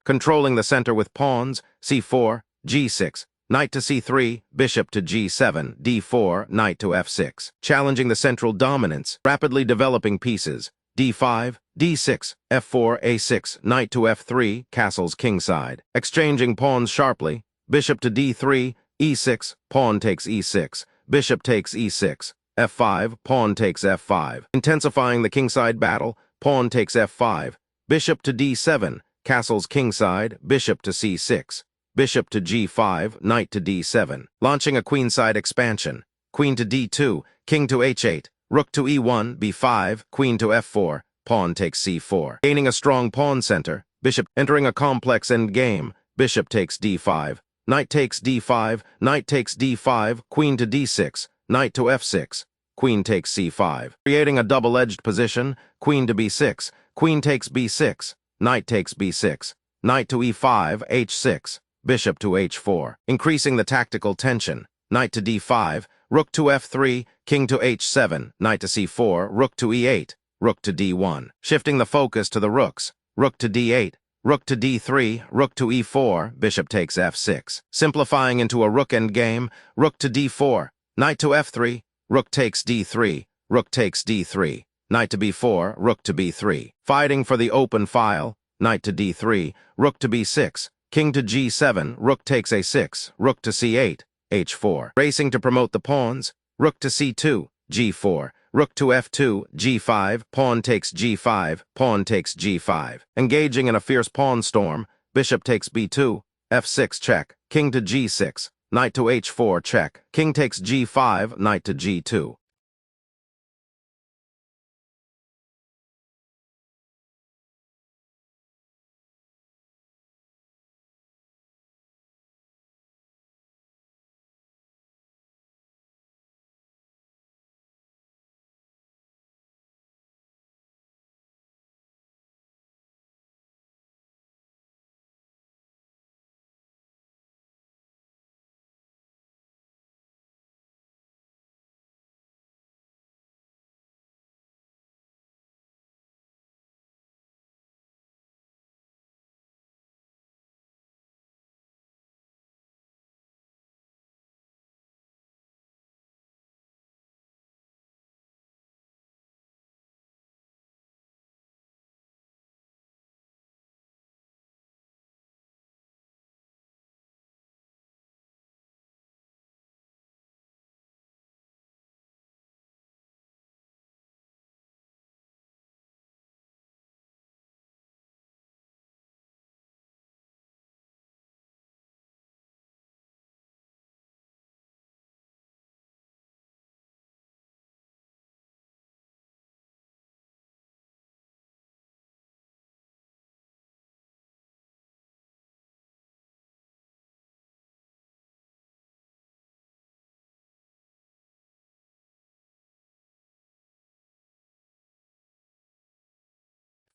controlling the center with pawns, c4, g6, knight to c3, bishop to g7, d4, knight to f6, challenging the central dominance, rapidly developing pieces, d5, d6, f4, a6, knight to f3, castles kingside, exchanging pawns sharply, bishop to d3, e6, pawn takes e6, bishop takes e6, f5, pawn takes f5, intensifying the kingside battle, pawn takes f5, bishop to d7, castles kingside, bishop to c6, bishop to g5, knight to d7, launching a queenside expansion, queen to d2, king to h8, rook to e1, b5, queen to f4, pawn takes c4, gaining a strong pawn center, bishop entering a complex endgame, bishop takes d5, knight takes d5, knight takes d5, queen to d6, knight to f6, queen takes c5, creating a double-edged position, queen to b6, queen takes b6, knight takes b6, knight to e5, h6, bishop to h4, increasing the tactical tension, knight to d5, rook to f3, king to h7, knight to c4, rook to e8, rook to d1, shifting the focus to the rooks, rook to d8, rook to d3, rook to e4, bishop takes f6, simplifying into a rook endgame, rook to d4, knight to f3, rook takes d3, rook takes d3, knight to b4, rook to b3, fighting for the open file, knight to d3, rook to b6, king to g7, rook takes a6, rook to c8, h4, racing to promote the pawns, rook to c2, g4, rook to f2, g5, pawn takes g5, pawn takes g5, engaging in a fierce pawn storm, bishop takes b2, f6 check, king to g6, knight to h4 check, king takes g5, knight to g2,